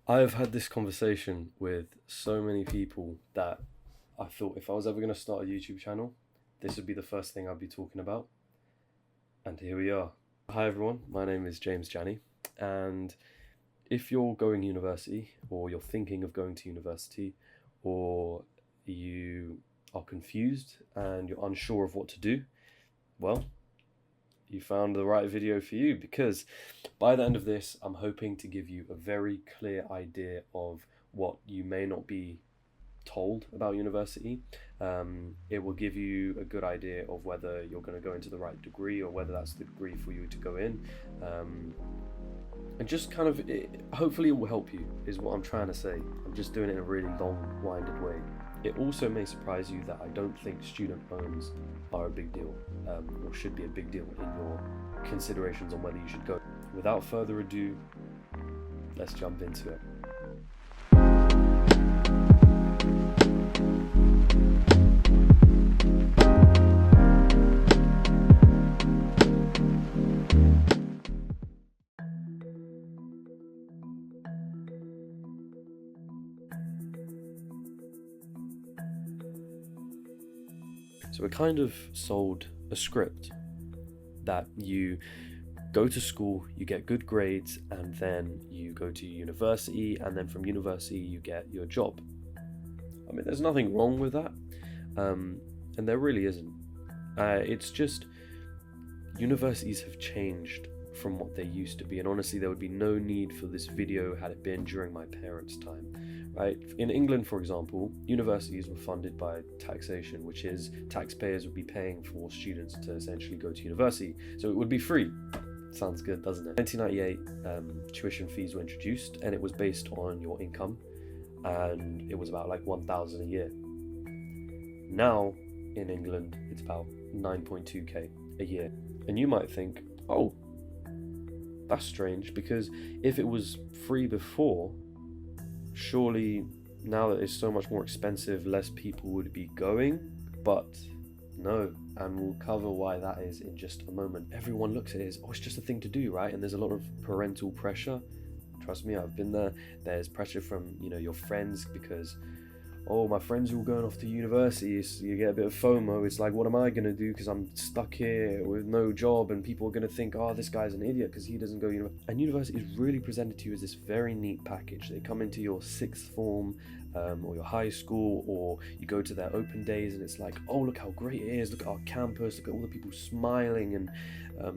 I've had this conversation with so many people that I thought if I was ever going to start a YouTube channel, this would be the first thing I'd be talking about. And here we are. Hi everyone, my name is Jani, and if you're going to university, or you're thinking of going to university, or you are confused and you're unsure of what to do, well, you found the right video for you, because by the end of this, I'm hoping to give you a very clear idea of what you may not be told about university. It will give you a good idea of whether you're going to go into the right degree or whether that's the degree for you to go in. And just kind of, hopefully it will help you, is what I'm trying to say. I'm just doing it in a really long-winded way. It also may surprise you that I don't think student loans are a big deal, or should be a big deal in your considerations on whether you should go. Without further ado, let's jump into it. So we're kind of sold a script that you go to school, you get good grades, and then you go to university, and then from university you get your job. I mean, there's nothing wrong with that, and there really isn't. It's just universities have changed from what they used to be, and honestly there would be no need for this video had it been during my parents' time. Right? In England, for example, universities were funded by taxation, which is taxpayers would be paying for students to essentially go to university. So it would be free. Sounds good, doesn't it? 1998, tuition fees were introduced, and it was based on your income, and it was about like 1,000 a year. Now, in England, it's about 9.2k a year. And you might think, oh, that's strange, because if it was free before, surely now that it's so much more expensive, less people would be going. But no, and we'll cover why that is in just a moment. Everyone looks at it as, oh, it's just a thing to do, right? And there's a lot of parental pressure. Trust me, I've been there. There's pressure from, your friends, because, oh, my friends are all going off to university, so you get a bit of FOMO. It's like, what am I going to do, because I'm stuck here with no job, and people are going to think, oh, this guy's an idiot because he doesn't go to university. And university is really presented to you as this very neat package. They come into your sixth form, or your high school, or you go to their open days, and it's like, oh, look how great it is, look at our campus, look at all the people smiling, and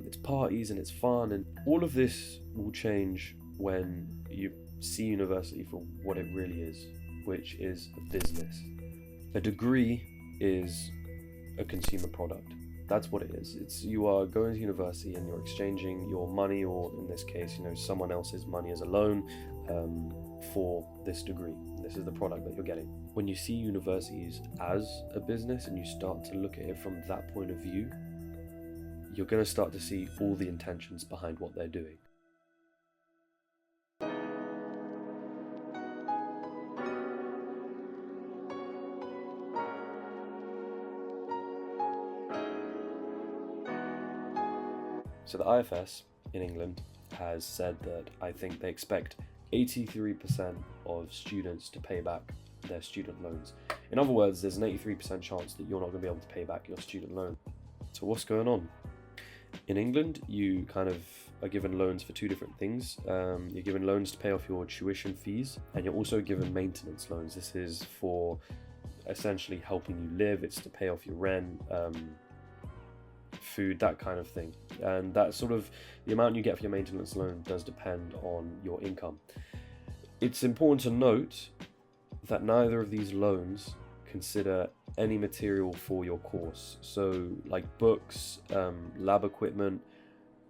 it's parties and it's fun. And all of this will change when you see university for what it really is, which is a business. A degree is a consumer product. That's what it is. It's, you are going to university and you're exchanging your money, or in this case, someone else's money as a loan, for this degree. This is the product that you're getting. When you see universities as a business and you start to look at it from that point of view, you're going to start to see all the intentions behind what they're doing. So the IFS in England has said that I think they expect 83% of students to pay back their student loans. In other words, there's an 83% chance that you're not going to be able to pay back your student loan. So what's going on? In England, you kind of are given loans for two different things. You're given loans to pay off your tuition fees, and you're also given maintenance loans. This is for essentially helping you live. It's to pay off your rent, food, that kind of thing. And that sort of, the amount you get for your maintenance loan does depend on your income. It's important to note that neither of these loans consider any material for your course. So like books, lab equipment,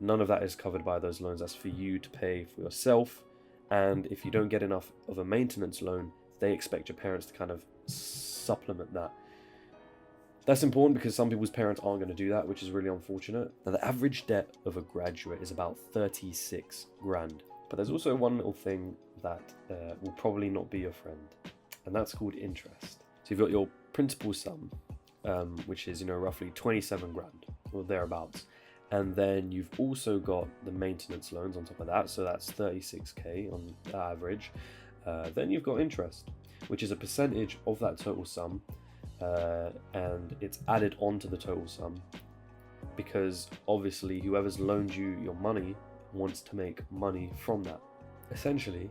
none of that is covered by those loans. That's for you to pay for yourself. And if you don't get enough of a maintenance loan, they expect your parents to kind of supplement that. That's important because some people's parents aren't going to do that, which is really unfortunate. Now, the average debt of a graduate is about 36 grand. But there's also one little thing that will probably not be your friend, and that's called interest. So you've got your principal sum, which is, roughly 27 grand or thereabouts. And then you've also got the maintenance loans on top of that. So that's 36k on average. Then you've got interest, which is a percentage of that total sum, and it's added onto the total sum, because obviously whoever's loaned you your money wants to make money from that. Essentially,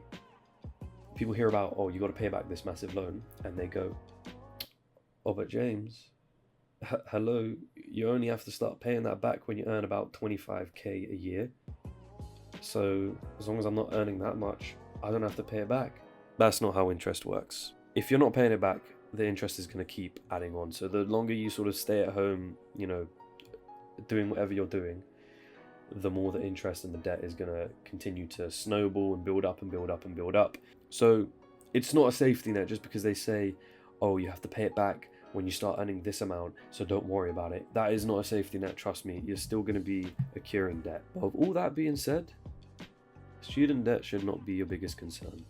people hear about, oh, you got to pay back this massive loan, and they go, oh, but James, hello, you only have to start paying that back when you earn about 25k a year. So as long as I'm not earning that much, I don't have to pay it back. That's not how interest works. If you're not paying it back, the interest is going to keep adding on. So the longer you sort of stay at home, you know, doing whatever you're doing, the more the interest and the debt is going to continue to snowball and build up and build up and build up. So it's not a safety net just because they say, oh, you have to pay it back when you start earning this amount, so don't worry about it. That is not a safety net, trust me. You're still going to be accruing debt. But with all that being said, student debt should not be your biggest concern.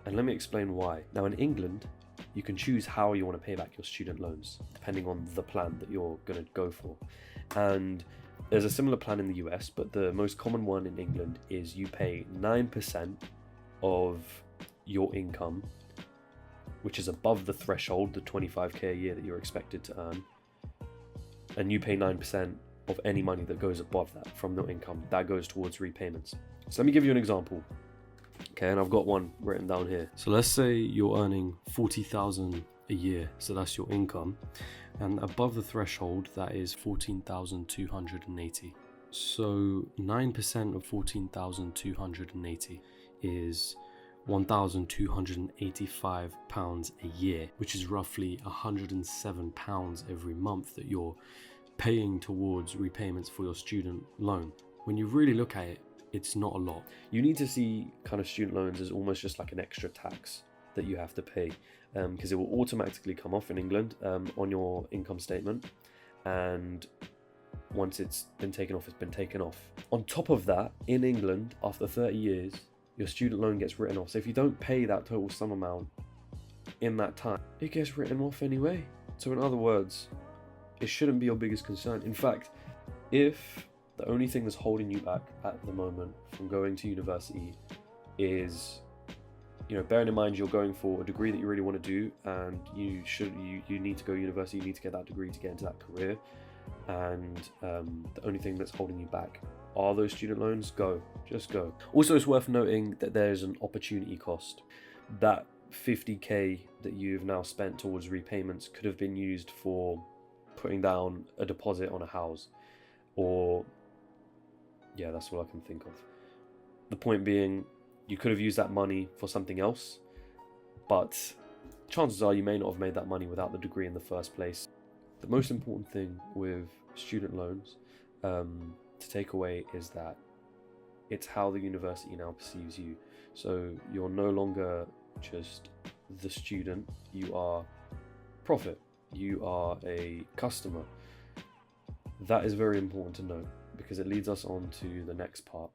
And let me explain why. Now in England, you can choose how you want to pay back your student loans, depending on the plan that you're going to go for. And there's a similar plan in the US, but the most common one in England is you pay 9% of your income, which is above the threshold, the 25k a year that you're expected to earn, and you pay 9% of any money that goes above that from your income. That goes towards repayments. So let me give you an example. Okay, and I've got one written down here. So let's say you're earning 40,000 a year, so that's your income, and above the threshold, that is 14,280. So 9% of 14,280 is £1,285 a year, which is roughly £107 every month that you're paying towards repayments for your student loan. When you really look at it, it's not a lot. You need to see kind of student loans as almost just like an extra tax that you have to pay, because it will automatically come off in England on your income statement, and once it's been taken off, it's been taken off. On top of that, in England, after 30 years, your student loan gets written off. So if you don't pay that total sum amount in that time, it gets written off anyway. So in other words, it shouldn't be your biggest concern. In fact, if the only thing that's holding you back at the moment from going to university is, you know, bearing in mind you're going for a degree that you really want to do, and you need to go to university, you need to get that degree to get into that career, and the only thing that's holding you back are those student loans, just go. Also, it's worth noting that there's an opportunity cost. That 50k that you've now spent towards repayments could have been used for putting down a deposit on a house, or yeah, that's all I can think of. The point being, you could have used that money for something else, but chances are you may not have made that money without the degree in the first place. The most important thing with student loans to take away is that it's how the university now perceives you. So you're no longer just the student, you are profit, you are a customer. That is very important to know, because it leads us on to the next part.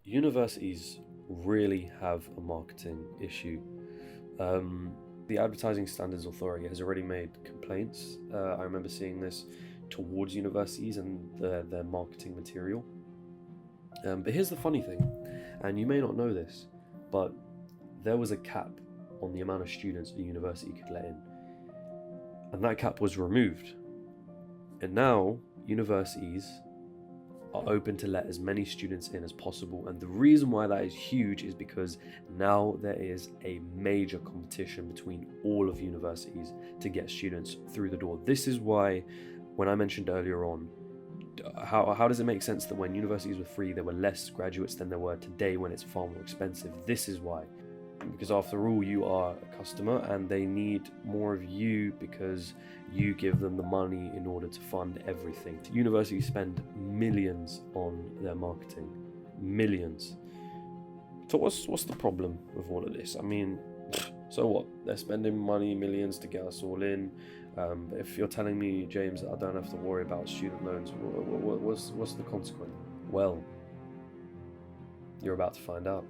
Universities really have a marketing issue. The Advertising Standards Authority has already made complaints. I remember seeing this towards universities and their marketing material. But here's the funny thing, and you may not know this, but there was a cap on the amount of students a university could let in, and that cap was removed, and now universities are open to let as many students in as possible. And the reason why that is huge is because now there is a major competition between all of universities to get students through the door. This is why, when I mentioned earlier on, how does it make sense that when universities were free there were less graduates than there were today when it's far more expensive? This is why. Because after all, you are a customer and they need more of you because you give them the money in order to fund everything. Universities spend millions on their marketing. Millions. So what's the problem with all of this? I mean, so what? They're spending money, millions, to get us all in. If you're telling me, James, that I don't have to worry about student loans, what's the consequence? Well, you're about to find out.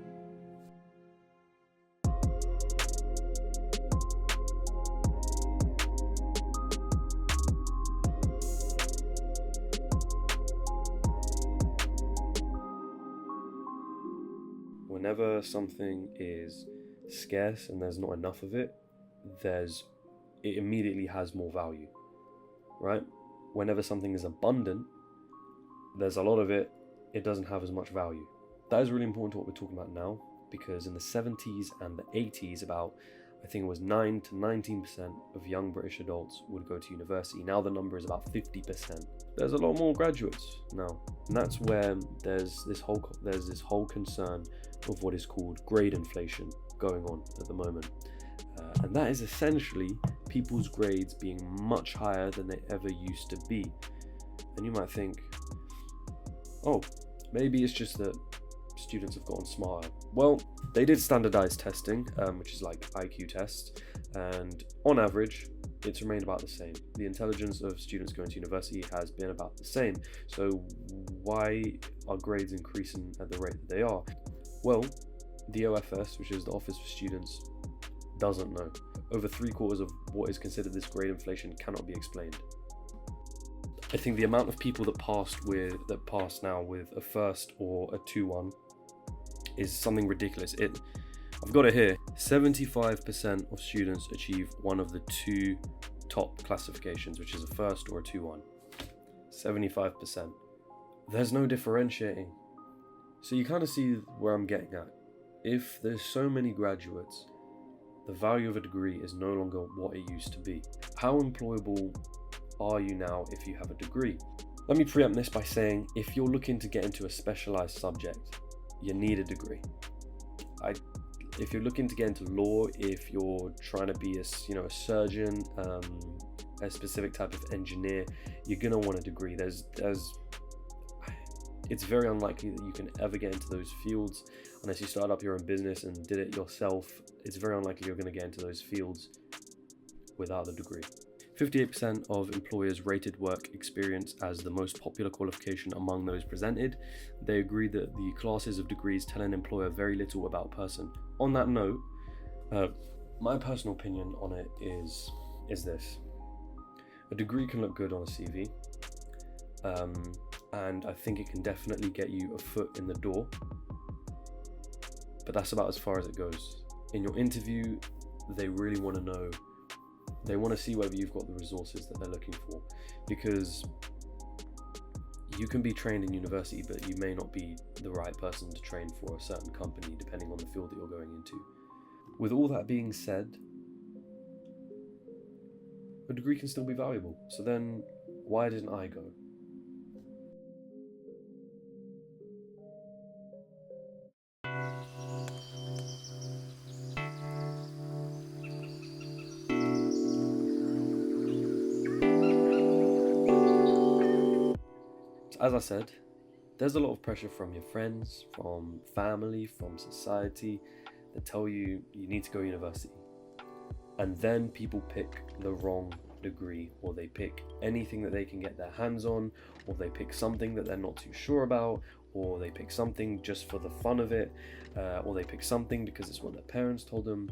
whenever something is scarce and there's not enough of it, it immediately has more value, right? Whenever something is abundant, there's a lot of it, it doesn't have as much value. That is really important to what we're talking about now, because in the 70s and the 80s, about, I think it was 9 to 19% of young British adults would go to university. Now the number is about 50%. There's a lot more graduates now, and that's where there's this whole concern of what is called grade inflation going on at the moment, and that is essentially people's grades being much higher than they ever used to be. And you might think, oh, maybe it's just that students have gotten smarter. Well, they did standardized testing, which is like IQ tests, and on average it's remained about the same. The intelligence of students going to university has been about the same. So why are grades increasing at the rate that they are? Well, the OFS, which is the Office for Students, doesn't know. Over 3/4 of what is considered this grade inflation cannot be explained. I think the amount of people that pass now with a first or a 2-1 is something ridiculous. I've got it here. 75% of students achieve one of the two top classifications, which is a first or a 2-1. 75%. There's no differentiating. So you kind of see where I'm getting at. If there's so many graduates, the value of a degree is no longer what it used to be. How employable are you now if you have a degree? Let me preempt this by saying, if you're looking to get into a specialized subject, you need a degree. If you're looking to get into law, if you're trying to be a surgeon, a specific type of engineer, you're gonna want a degree. It's very unlikely that you can ever get into those fields unless you start up your own business and did it yourself. It's very unlikely you're going to get into those fields without the degree. 58% of employers rated work experience as the most popular qualification among those presented. They agreed that the classes of degrees tell an employer very little about a person. On that note, my personal opinion on it is this. A degree can look good on a CV, and I think it can definitely get you a foot in the door, but that's about as far as it goes. In your interview, they really want to know, they want to see whether you've got the resources that they're looking for, because you can be trained in university, but you may not be the right person to train for a certain company depending on the field that you're going into. With all that being said, a degree can still be valuable. So then why didn't I go? As I said, there's a lot of pressure from your friends, from family, from society that tell you you need to go to university. And then people pick the wrong degree, or they pick anything that they can get their hands on, or they pick something that they're not too sure about, or they pick something just for the fun of it, or they pick something because it's what their parents told them.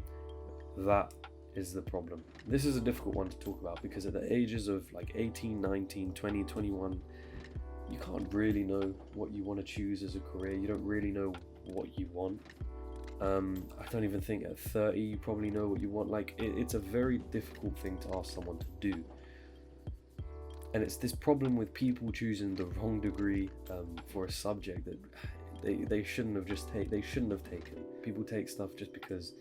That is the problem. This is a difficult one to talk about because at the ages of like 18, 19, 20, 21, you can't really know what you want to choose as a career. You don't really know what you want. I don't even think at 30 you probably know what you want. Like it's a very difficult thing to ask someone to do. And it's this problem with people choosing the wrong degree for a subject that they shouldn't have taken. People take stuff just because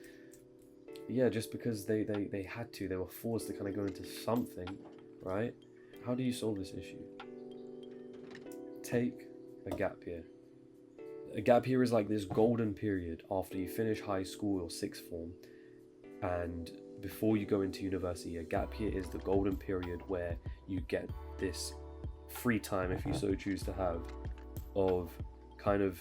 they had to. They were forced to kind of go into something, right? How do you solve this issue? Take a gap year. A gap year is like this golden period after you finish high school or sixth form and before you go into university. A gap year is the golden period where you get this free time, if you so choose to have, of kind of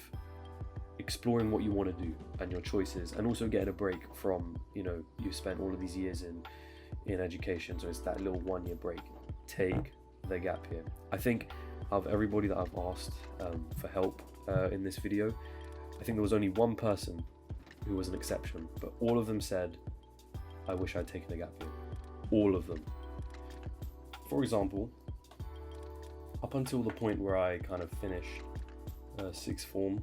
exploring what you want to do and your choices, and also getting a break from, you've spent all of these years in education, so it's that little 1 year break. Take the gap year. I think of everybody that I've asked for help in this video, I think there was only one person who was an exception, but all of them said, I wish I'd taken a gap year. All of them. For example, up until the point where I kind of finished sixth form,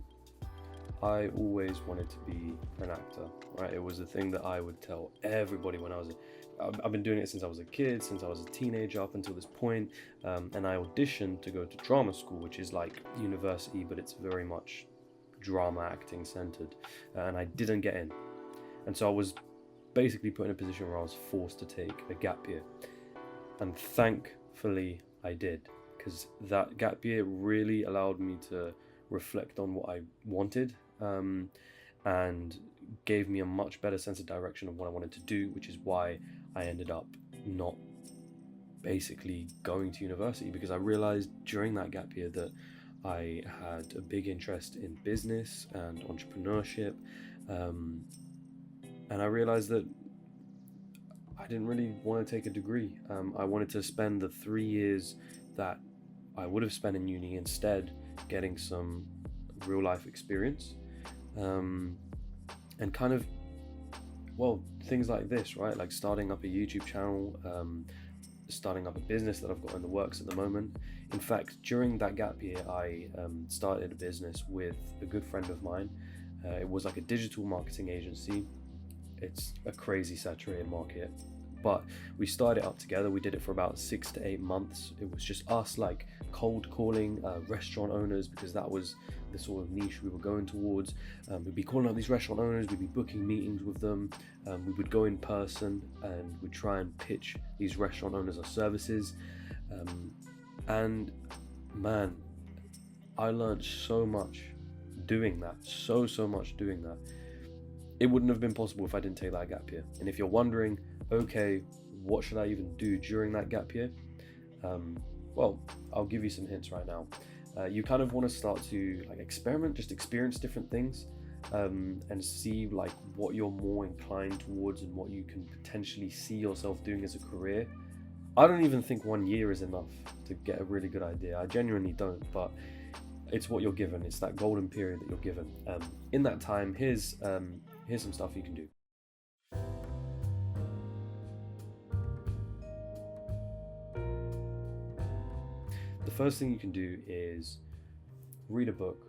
I always wanted to be an actor, right? It was a thing that I would tell everybody when I've been doing it since I was a kid, since I was a teenager up until this point, and I auditioned to go to drama school, which is like university, but it's very much drama acting centered, and I didn't get in. And so I was basically put in a position where I was forced to take a gap year. And thankfully I did, because that gap year really allowed me to reflect on what I wanted, and gave me a much better sense of direction of what I wanted to do, which is why I ended up not basically going to university, because I realized during that gap year that I had a big interest in business and entrepreneurship, and I realized that I didn't really want to take a degree. I wanted to spend the 3 years that I would have spent in uni instead getting some real life experience, and kind of, well, things like this, right? Like starting up a YouTube channel, starting up a business that I've got in the works at the moment. In fact, during that gap year, I started a business with a good friend of mine. It was like a digital marketing agency. It's a crazy saturated market, but we started it up together. We did it for about 6 to 8 months. It was just us, like cold calling restaurant owners, because that was the sort of niche we were going towards. We'd be calling up these restaurant owners, we'd be booking meetings with them, we would go in person and we'd try and pitch these restaurant owners our services, and man, I learned so much doing that, so much doing that. It wouldn't have been possible if I didn't take that gap year. And if you're wondering, okay, what should I even do during that gap year? Well, I'll give you some hints right now. You kind of want to start to like experiment, just experience different things, and see like what you're more inclined towards and what you can potentially see yourself doing as a career. I don't even think 1 year is enough to get a really good idea. I genuinely don't, but it's what you're given. It's that golden period that you're given. In that time, here's some stuff you can do. The first thing you can do is read a book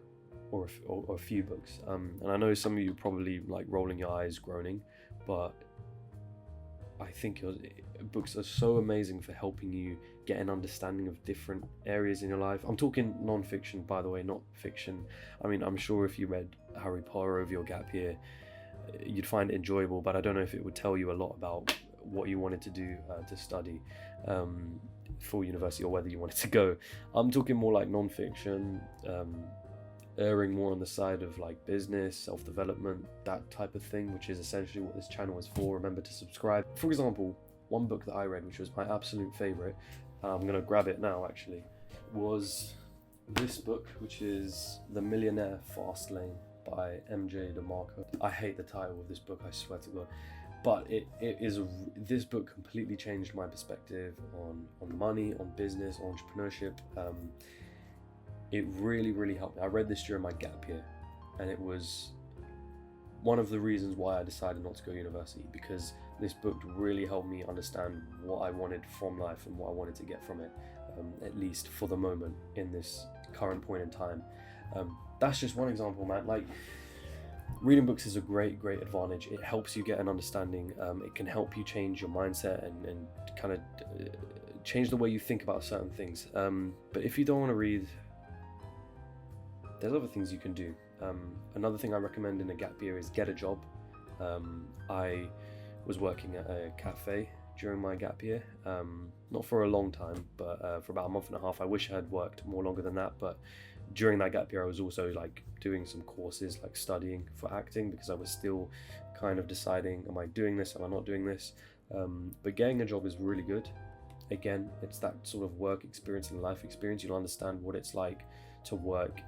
or a few books. And I know some of you are probably like rolling your eyes, groaning, but I think books are so amazing for helping you get an understanding of different areas in your life. I'm talking non-fiction, by the way, not fiction. I mean, I'm sure if you read Harry Potter over your gap year, you'd find it enjoyable, but I don't know if it would tell you a lot about what you wanted to do to study for university, or whether you wanted to go. I'm talking more like non-fiction, erring more on the side of like business, self-development, that type of thing, which is essentially what this channel is for. Remember to subscribe. For example, one book that I read, which was my absolute favorite, I'm gonna grab it now actually, was this book, which is The Millionaire Fast Lane by 𝗟𝗘𝗧'𝗦. I hate the title of this book, I swear to God, but this book completely changed my perspective on money, on business, on entrepreneurship. It really helped me. I read this during my gap year, and it was one of the reasons why I decided not to go to university, because this book really helped me understand what I wanted from life and what I wanted to get from it, at least for the moment in this current point in time. That's just one example, man. Like, reading books is a great advantage. It helps you get an understanding. It can help you change your mindset and kind of change the way you think about certain things. But if you don't want to read, there's other things you can do. Another thing I recommend in a gap year is get a job. I was working at a cafe during my gap year, not for a long time, but for about a month and a half. I wish I had worked more longer than that, but during that gap year I was also like doing some courses, like studying for acting, because I was still kind of deciding, am I doing this, am I not doing this? But getting a job is really good. Again, it's that sort of work experience and life experience. You'll understand what it's like to work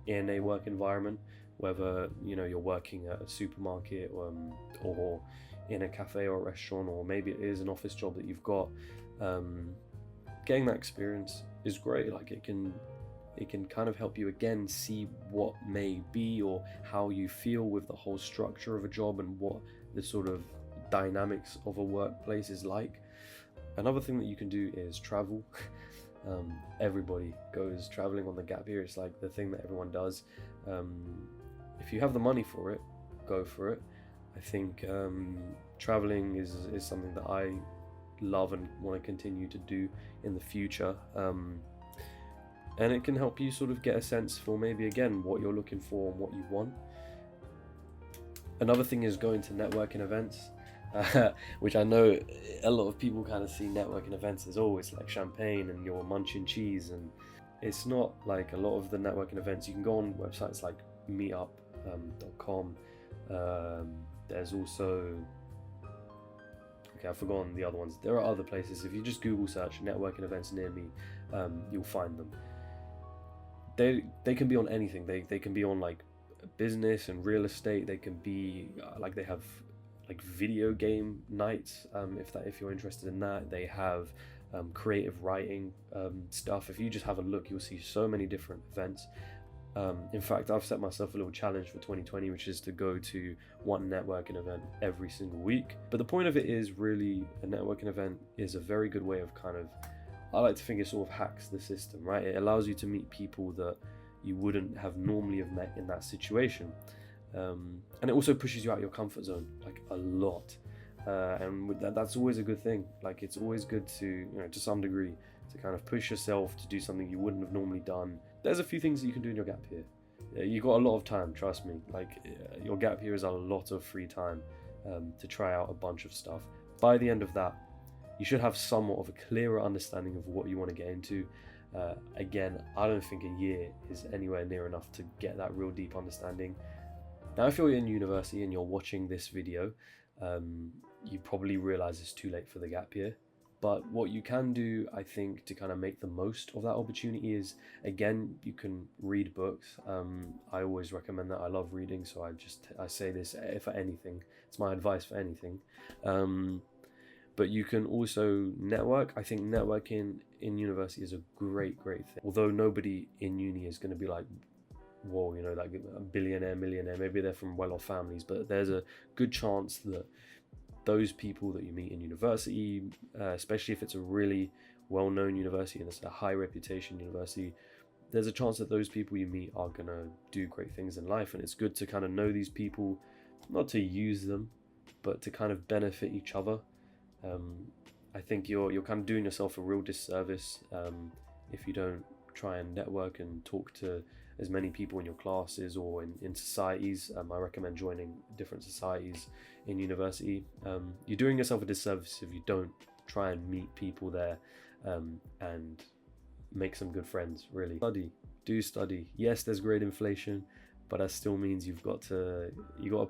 in a work environment, whether you're working at a supermarket or in a cafe or a restaurant, or maybe it is an office job that you've got. Getting that experience is great. Like, it can kind of help you again see what may be, or how you feel with the whole structure of a job and what the sort of dynamics of a workplace is like. Another thing that you can do is travel. Everybody goes traveling on the gap year. It's like the thing that everyone does. if you have the money for it, go for it. I think traveling is something that I love and want to continue to do in the future, and it can help you sort of get a sense for maybe again what you're looking for and what you want. Another thing is going to networking events, which I know a lot of people kind of see networking events as always like champagne and you're munching cheese, and it's not. Like a lot of the networking events, you can go on websites like meetup.com. There's also, okay, I've forgotten the other ones. There are other places. If you just Google search networking events near me, you'll find them. They can be on anything. They can be on like business and real estate. They can be like, they have like video game nights, if you're interested in that. They have creative writing stuff. If you just have a look, you'll see so many different events. In fact, I've set myself a little challenge for 2020, which is to go to one networking event every single week. But the point of it is really, a networking event is a very good way of kind of, I like to think it sort of hacks the system, right? It allows you to meet people that you wouldn't have normally have met in that situation. And it also pushes you out of your comfort zone, like a lot. And with that's always a good thing. Like, it's always good to, you know, to some degree, to kind of push yourself to do something you wouldn't have normally done. There's a few things that you can do in your gap year. You got a lot of time, trust me. Like, your gap year is a lot of free time to try out a bunch of stuff. By the end of that, you should have somewhat of a clearer understanding of what you want to get into. Again, I don't think a year is anywhere near enough to get that real deep understanding. Now, if you're in university and you're watching this video, you probably realize it's too late for the gap year. But what you can do, I think, to kind of make the most of that opportunity is, again, you can read books. I always recommend that. I love reading, so I say this for anything. It's my advice for anything. But you can also network. I think networking in university is a great thing. Although nobody in uni is going to be like, whoa, you know, like a billionaire, millionaire. Maybe they're from well-off families, but there's a good chance that those people that you meet in university, especially if it's a really well-known university and it's a high reputation university, there's a chance that those people you meet are gonna do great things in life. And it's good to kind of know these people, not to use them, but to kind of benefit each other. I think you're kind of doing yourself a real disservice if you don't try and network and talk to as many people in your classes or in societies. I recommend joining different societies in university. You're doing yourself a disservice if you don't try and meet people there and make some good friends, really. Do study. Yes, there's grade inflation, but that still means you got to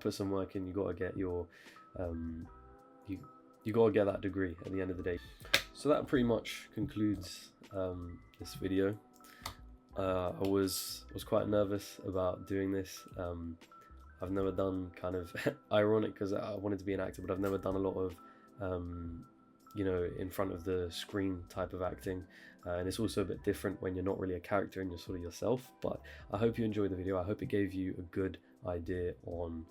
put some work in. You got to get your you got to get that degree at the end of the day. So that pretty much concludes this video. I was quite nervous about doing this. I've never done, kind of ironic because I wanted to be an actor, but I've never done a lot of you know, in front of the screen type of acting, and it's also a bit different when you're not really a character and you're sort of yourself. But I hope you enjoyed the video. I hope it gave you a good idea on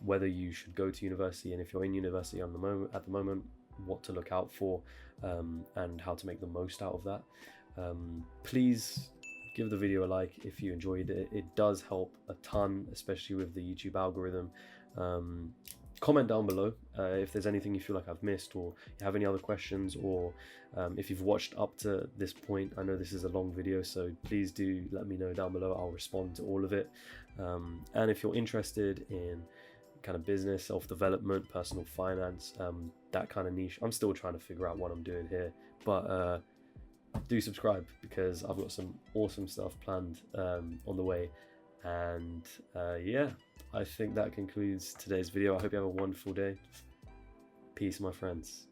whether you should go to university, and if you're in university at the moment, what to look out for, and how to make the most out of that. Please give the video a like if you enjoyed it. It does help a ton, especially with the YouTube algorithm. Comment down below if there's anything you feel like I've missed, or you have any other questions, or if you've watched up to this point. I know this is a long video, so please do let me know down below. I'll respond to all of it. And if you're interested in kind of business, self-development, personal finance, that kind of niche, I'm still trying to figure out what I'm doing here, but do subscribe because I've got some awesome stuff planned on the way. And yeah, I think that concludes today's video. I hope you have a wonderful day. Peace, my friends.